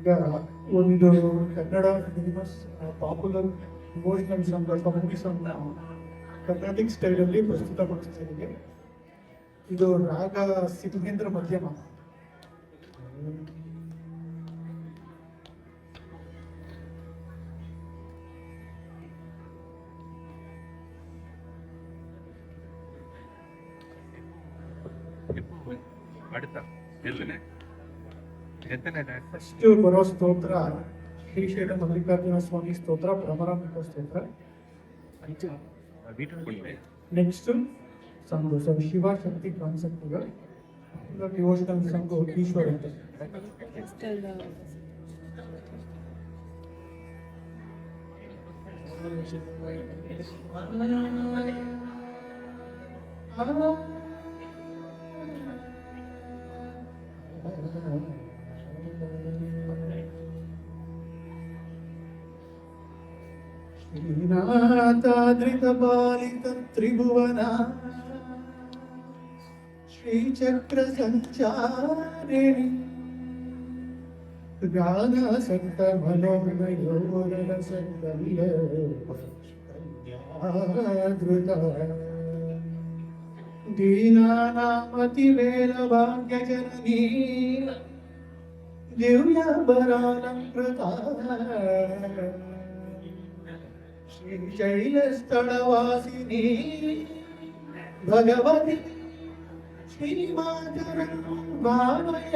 ಈಗ ಒಂದು Kannada famous popular devotional song ಅಥವಾ ಮೂವಿ ಸಾಂಗ್ನ ಕರ್ನಾಟಿಕ್ ಸ್ಟೈಲಲ್ಲಿ ಪ್ರಸ್ತುತಪಡಿಸ್ತಾ ಇದ್ದೀವಿ. ಇದು ರಾಗ ಸಿದ್ಧೇಂದ್ರ ಮಧ್ಯಮ. ಫಸ್ಟ್ ಬರೋ ಸ್ತೋತ್ರ ಶ್ರೀಶೈಲ ಮಲ್ಲಿಕಾರ್ಜುನ ಸ್ವಾಮಿ ಸ್ತೋತ್ರ, ಭ್ರಮರಾಂಬಿಕಾ ಸ್ತೋತ್ರ. ನೆಕ್ಸ್ಟ್ ಸಂಘ ಶಿವ ಶಕ್ತಿ ಕಾನ್ಸೆಪ್ಟ್ಗಳು ಡಿವೋಷನಲ್ ಸಂಘ ಈಶ್ವರ ಅಂತ. ಶ್ರೀನಾಥಾದ್ರಿತ ಪಾಲಿತ ತ್ರಿಭುವನ ಶ್ರೀಚಕ್ರ ಸಂಚಾರಿಣಿ ಗಾನ ಸಂತ ಮನೋಮಯೋರ ಸಂಕಲ್ಯ ಕನ್ಯಾಧೃತ ದೀನಾನಾಮತಿ ವೇಲ ಭಾಗ್ಯ ಜನನೀ ದಿವ್ಯ ಬರಾಲಂಕೃತ ಶ್ರೀಶೈಲಸ್ಥಳವಾಸಿನಿ ಭಗವತಿ ಶ್ರೀಮಾತರ ಭಾವಯ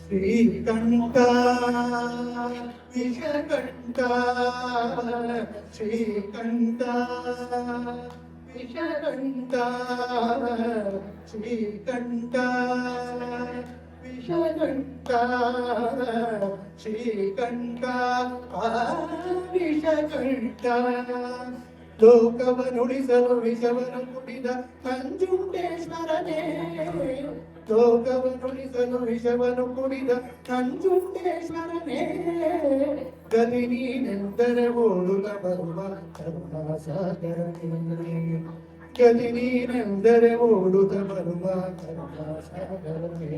ಶ್ರೀಕಂಠ ವಿಷಕಂಠ ಶ್ರೀಕಂಠ ವಿಷಕಂಠ ಶ್ರೀಕಂಠ ವಿಷಕಂಠ ಶ್ರೀಕಂಠ ವಿಷಕಂಠ ಲೋಕವನುಳಿಸಲು ವಿಷವನ್ನು ಕುಡಿದ ನಂಜುಂಡೇಶ್ವರನೇ ಲೋಕವನುಳಿಸಲು ವಿಷವನ್ನು ಕುಡಿದ ನಂಜುಂಡೇಶ್ವರನೇ ಗದಿ ನೀನೆಂದರೆ ಓಡುತ್ತ ಬರುವ ಕರುಣಾಸಾಗರನೇ ಗದಿ ನೀನೆಂದರೆ ಓಡುತ್ತ ಬರುವ ಕರುಣಾಸಾಗರನೇ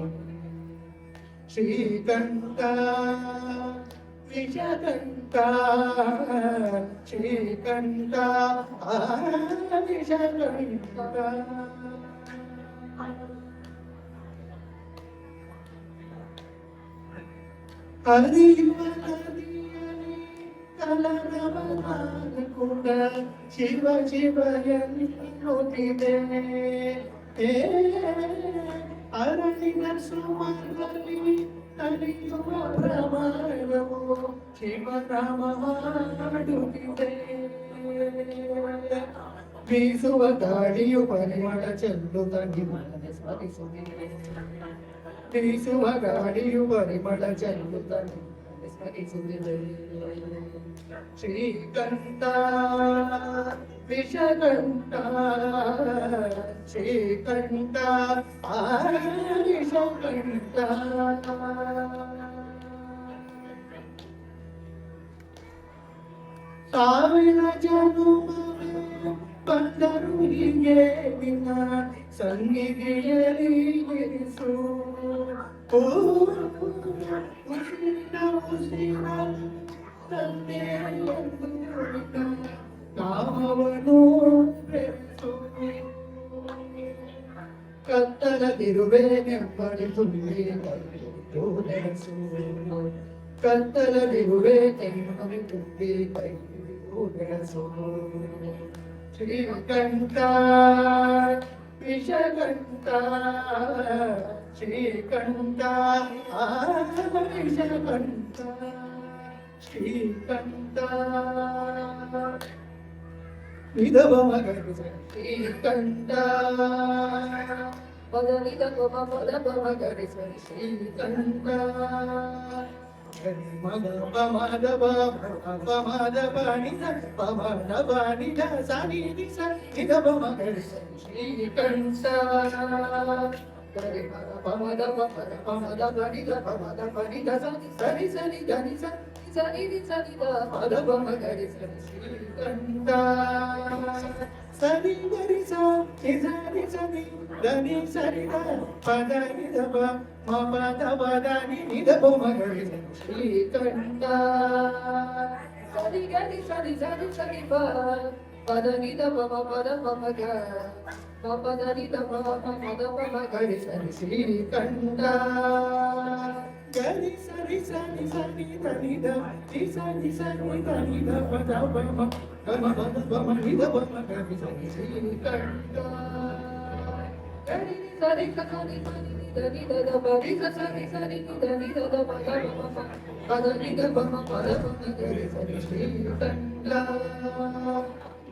ಶ್ರೀಕಂಠ ವಿಷಕಂಠ ಶ್ರೀಕಂಠ ವಿಷಕಂಠ ಹರಿಯುವ ನದಿಯಲ್ಲಿ ಕಲರವನಾದ ಕೂಡ ಶಿವ ಶಿವ ಎನ್ನುತ್ತಿದೆ ಅರಳಿನ ಸುಮದಲ್ಲಿ ಹರಿಯುವ ಪ್ರಮಾಣವು ಶಿವನಾಮ ಹಾಡುತ್ತಿದೆ ಬೀಸುವ ಗಾಳಿಯು ಪರಿಮಳ ಚೆಲ್ಲುತ್ತ ನಿಮ್ಮನೆ ಸ್ಮರಿಸುತ್ತಿದೆ ಬೀಸುವ ಗಾಳಿಯು ಪರಿಮಳ ಚೆಲ್ಲುತ್ತ ನಿಮ್ಮನೆ ಸ್ಮರಿಸುತ್ತಿದೆ ಶ್ರೀಕಂಠ ವಿಷಕಂಠ ಶ್ರೀಕಂಠ ವಿಷಕಂಠ ಸಾವಿರ ಜನುಮವೇ ಬಂದರು ಹೀಗೆ ನಿನ್ನ ಸನ್ನಿಧಿಯಲ್ಲಿ ಇರಿಸು ಉಸಿರಿನ ಉಸಿರ ತಂದೆ ಎಂದು ಭಾವನೋ ಬೆರೆಸು ಕತ್ತಲದಿರುವೆ ನೆಮ್ಮದಿ ತುಂಬಿ ನೆನೆಸು ಕತ್ತಲದಿರುವೆ ನೆಮ್ಮದಿ ತುಂಬಿ ನೆನೆಸು ಶ್ರೀಕಂಠ ವಿಷಕಂಠ ಶ್ರೀಕಂಠ ವಿಷಕಂಠ ಶ್ರೀಕಂಠ ನಿಧವ ಮಗರಿಸ ಶ್ರೀಕಂಠ ಪದ ನಿಧವ ಪದ ಮಗರಿಸ ಶ್ರೀಕಂಠ ಮಗ ಪಮದ ಪಮದ ಪನಿದ ಪಮದ ಪನಿದ ಸನಿ ದಿಸ ನಿಧವ ಮಗರಿಸ ಶ್ರೀಕಂಠ ಪಮದ ಪಮದ ಪನಿದ ಪಮದ ಪನಿದ ಸನಿ ಸನಿ ಧನಿ ಸನಿ ಸನಿ ಪದ ಮಗರಿ ಶ್ರೀಕಂಠ ಸನಿ ಗರಿ ಸನಿ ಸನಿ ಧನಿ ಸರಿ ಪದ ನಿಧವ ಪದ ಪದ ನಿಧವ ಮಗರಿ ಶ್ರೀಕಂಠ ಸರಿ ಗರಿ ಸರಿ ಸರಿ ಸರಿ ಪದ ನಿಧವ ಪದ ಮಗ ಪದ ನಿಧವ ಪದ ಮಗರಿ ಸರಿ ಶ್ರೀಕಂಠ ಗರಿ ಸರಿ ಸನಿ ಸನಿ ಧನಿ ಧನಿ ಸನಿ ಸನಿ ಧನಿ ಧ ಪದ ಪಮ ಪಮ ಪದ ಪಮ ನಿಧವ ಮಗರಿ ಸರಿ ಶ್ರೀಕಂಠ ಗರಿ ಸರಿ ಸನಿ ಸನಿ ಧನಿ ಧ ಪರಿ ಸನಿ ಸನಿ ಧನಿ ಧ ಪದ ಪಮ ಪದ ನಿಧವ ಪದ ಪಮ ಗರಿ ಸರಿ ಶ್ರೀಕಂಠ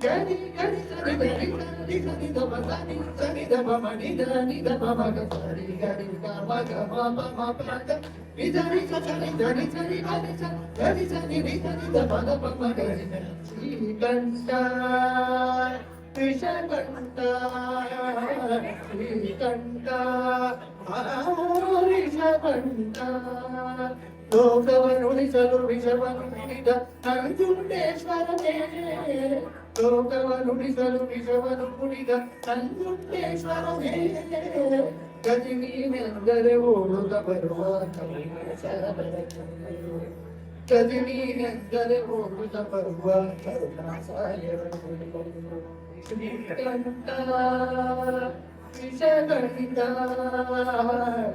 ಗರಿ ಗರಿ ಸರಿ ಗರಿ ಸರಿ ಸನಿ ಧ ಪದ ಸನಿ ಧ ಪಮ ನಿಧ ಪಮ ಗರಿ ಗರಿ ಪಮ ಗ ಪಮ ಪದ ನಿಧರಿ ಸನಿ ಧನಿ ಸನಿ ಧನಿ ಧನಿ ಸನಿ ನಿಧನಿ ಧ ಪದ ಪಮ ಗರಿ ಶ್ರೀಕಂಠ ವಿಷಕಂಠ ಶ್ರೀಕಂಠ ವಿಷಕಂಠ ಲೋಕವನುಳಿಸಲು ವಿಷವನ್ನು ನುಡಿದ ನಂಜುಂಡೇಶ್ವರನೇ ಲೋಕವನುಳಿಸಲು ವಿಷವನ್ನು ನುಡಿದ ನಂಜುಂಡೇಶ್ವರನೇ ಗತಿ ನೀನೆಂದರೆ ಓಡುತ್ತ ಬರುವ ಗತಿ ನೀನೆಂದರೆ ಓಡುತ್ತ ಬರುವ ಶ್ರೀಕಂಠ ವಿಷಕಂಠ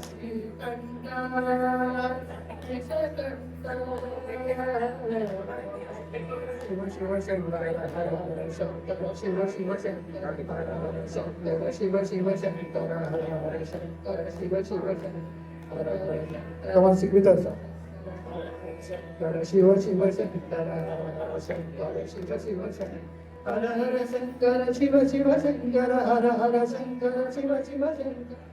ಶ್ರೀಕಂಠ Vishakantha Shiva Shiva Shankara Shankara Shiva Shiva Shankara Shankara Shiva Shiva Shankara Shankara Shiva Shiva Shankara ಸಿಗ್ಬಿತ್ತ Shankara Shiva Shiva Shankara Shankara Shiva Shiva Shankara Hara Hara Shankara Shiva Shiva Shankara Hara Hara Shankara Shiva Shiva Shankara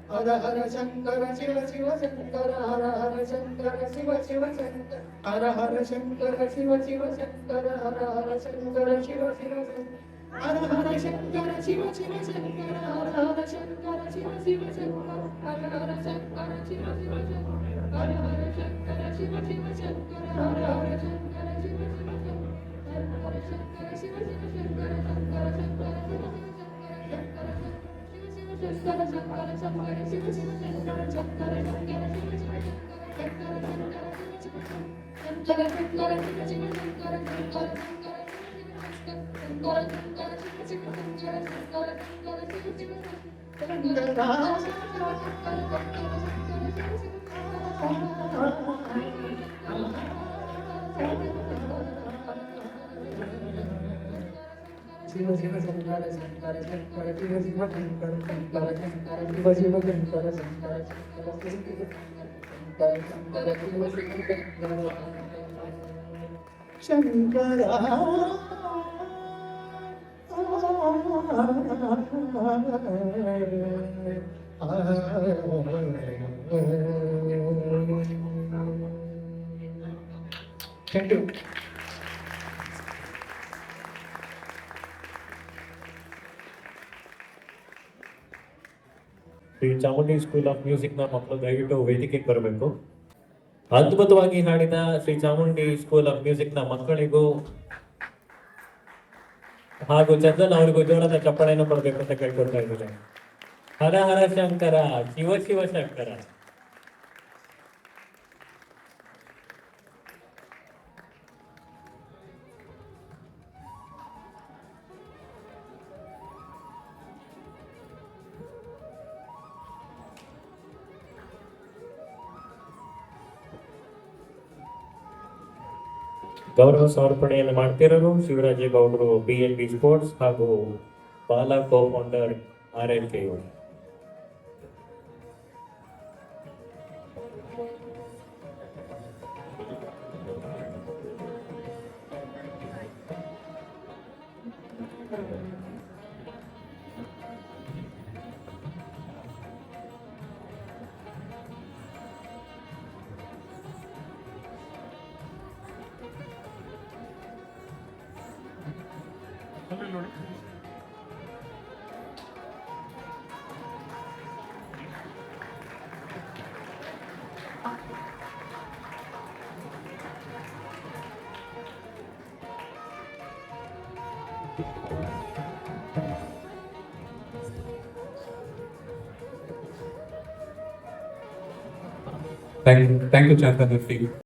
Hara Hara Shankara Shiva Shiva Shankara Hara Hara Shankara Shiva Shiva Shankara Hara Hara Shankara Shiva Shiva Shankara Hara Hara Shankara Shiva Shiva Shankara Hara Hara Shankara Shiva Shiva Shankara Hara Hara Shankara Shiva Shiva Shankara Hara Hara Shankara Shiva Shiva Shankara Hara Hara Shankara Shiva Shiva Shankara Hara Hara Shankara Shiva Shiva Shiva Shiva Shankara Shankara Shankara Shiva Shiva Shankara Shankara Shankara Shiva Shiva Shankara Shankara Shankara Shiva Shiva Shankara Thank you. Shri Chamundi school of music ನ ಮಕ್ಕಳು ದಯವಿಟ್ಟು ವೇದಿಕೆಗೆ ಬರಬೇಕು. ಅದ್ಭುತವಾಗಿ ಹಾಡಿದ Shri Chamundi school of music ನ ಮಕ್ಕಳಿಗೂ ಹಾಗೂ ಚಂದನ್ ಅವರಿಗೂ ಜೋರದ ಚಪ್ಪಾಳೆಯನ್ನು ಕೊಡಬೇಕು ಅಂತ ಕೇಳ್ಕೊಳ್ತಾ ಇದ್ದಾರೆ. ಹರ ಹರ ಶಂಕರ ಶಿವ ಶಿವ ಶಂಕರ. ಗೌರವ ಸಮರ್ಪಣೆಯನ್ನು ಮಾಡ್ತಿರೋರು ಶಿವರಾಜೇಗೌಡರು BNB ಸ್ಪೋರ್ಟ್ಸ್ ಹಾಗೂ ಬಾಲ ಕೋ-ಫೌಂಡರ್ RLK. Thank you, Chandan.